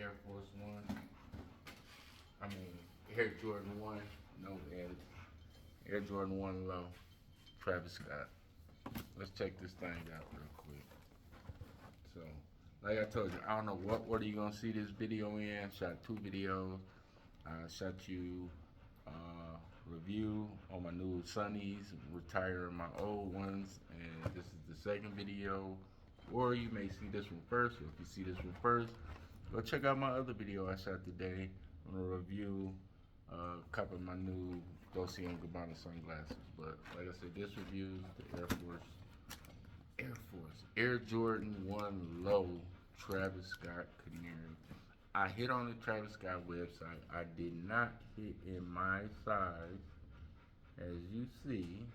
Air Force One. I mean, Air Jordan 1. No edit. Air Jordan 1 low. Travis Scott. Let's check this thing out real quick. So, like I told you, I don't know what order you gonna see this video in. Shot two videos. I shot you review on my new Sunnies, retiring my old ones, and this is the second video. Or you may see this one first. Or if you see this one first, go check out my other video I shot today on a review copying my new Dolce & Gabbana sunglasses. But like I said, this review is the Air Jordan 1 Low Travis Scott Canary. I hit on the Travis Scott website. I did not hit in my size. As you see,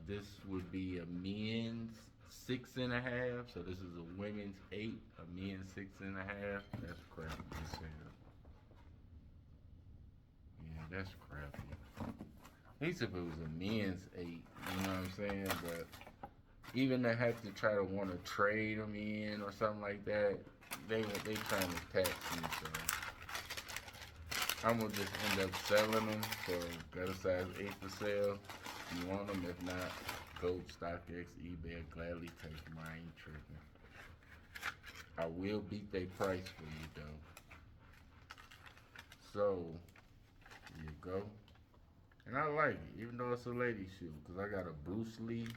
this would be a men's 6.5. So this is a women's 8, a men's 6.5. That's crappy as hell. Yeah, that's crappy. At least if it was a men's 8, you know what I'm saying? But even to have to try to want to trade them in or something like that, they trying to tax me. So I'm gonna just end up selling them. So got a size 8 for sale. If you want them, if not, go StockX, eBay. I'll gladly take them. I ain't tripping. I will beat their price for you though. So here you go. And I like it, even though it's a lady shoe, because I got a Bruce Lee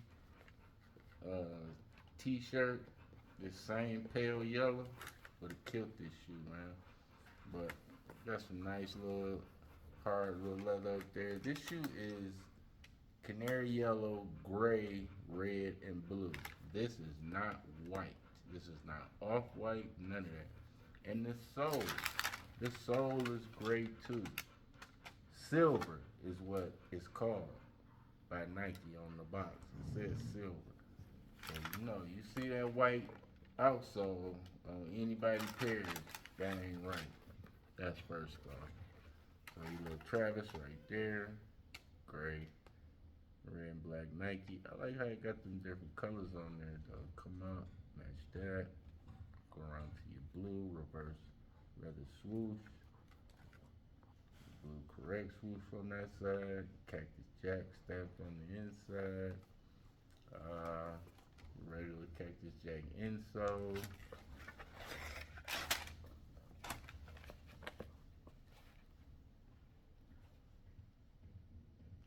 t-shirt, this same pale yellow, would have killed this shoe, man. But got some nice little hard little leather up there. This shoe is canary yellow, gray, red, and blue. This is not white. This is not off-white, none of that. And the sole is gray too. Silver is what it's called by Nike on the box. It says silver. So you know, you see that white outsole on anybody's pairs, that ain't right. That's first off. So you little Travis right there, gray, red and black Nike. I like how you got them different colors on there though. Come out, match that. Go around to your blue, reverse leather swoosh. Blue correct swoosh on that side. Cactus Jack stamped on the inside. Regular Cactus Jack insole.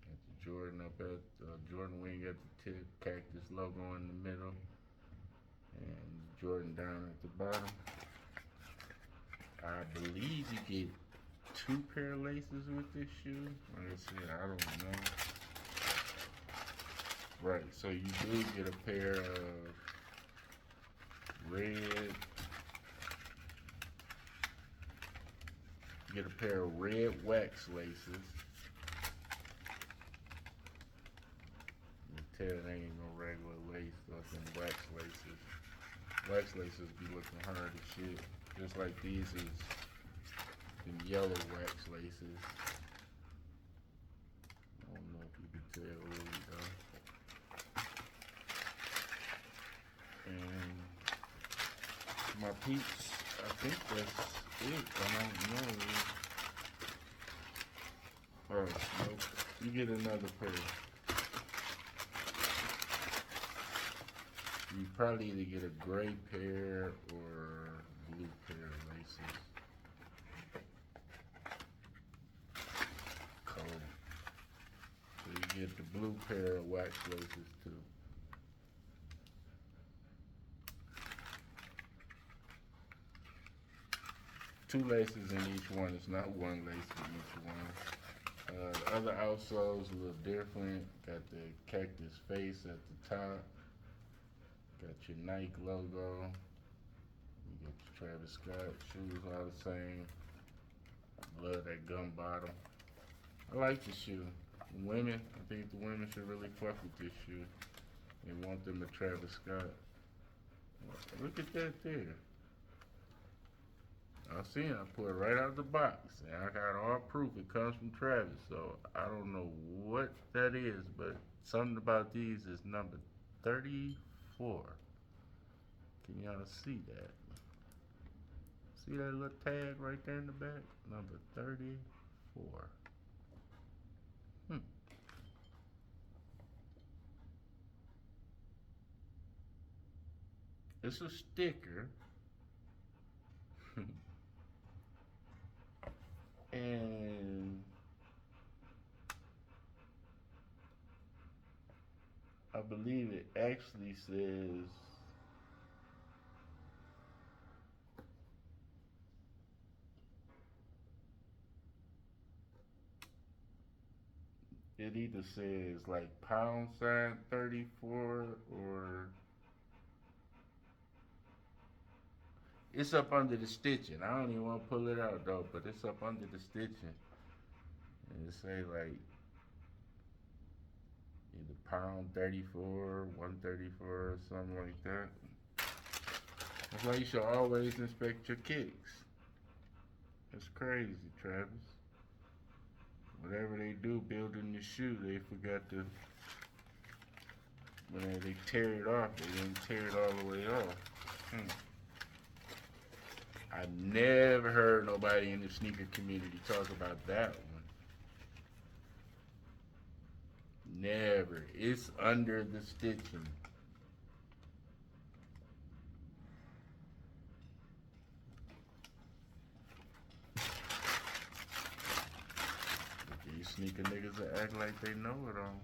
Got the Jordan up at Jordan wing at the tip. Cactus logo in the middle. And Jordan down at the bottom. I believe you get 2 pair of laces with this shoe. Like I said, I don't know. Right, so you do get a pair of red. You get a pair of red wax laces. You can tell it ain't no regular lace, those some wax laces. Wax laces be looking hard as shit. Just like these is them yellow wax laces. I don't know if you can tell really though. And my peeps, I think that's it. I don't know. Alright, nope. You get another pair. You probably either get a gray pair or blue pair of laces. Cool. So you get the blue pair of wax laces too. Two laces in each one. It's not one lace in each one. The other outsoles a little different. Got the cactus face at the top. Got your Nike logo. You got your Travis Scott shoes all the same. Love that gum bottom. I like the shoe. Women, I think the women should really fuck with this shoe. They want them a Travis Scott. Look at that there. I seen I put it right out of the box. And I got all proof it comes from Travis. So I don't know what that is, but something about these is number 34. Can y'all see that? See that little tag right there in the back? Number 34. Hmm. It's a sticker. And I believe it actually says it either says like pound sign 34 or it's up under the stitching. I don't even want to pull it out though, but it's up under the stitching. And it say like either pound 34, 134 or something like that. That's why you should always inspect your kicks. That's crazy, Travis. Whatever they do building the shoe, they forgot to, when they tear it off, they didn't tear it all the way off. I never heard nobody in the sneaker community talk about that one. Never. It's under the stitching. These sneaker niggas that act like they know it all.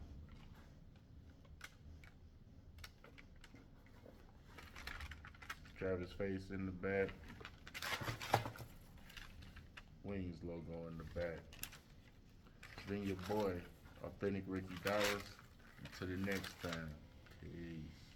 Travis face in the back. Wings logo in the back. Been your boy, Authentic Ricky Dollars. Until the next time. Peace.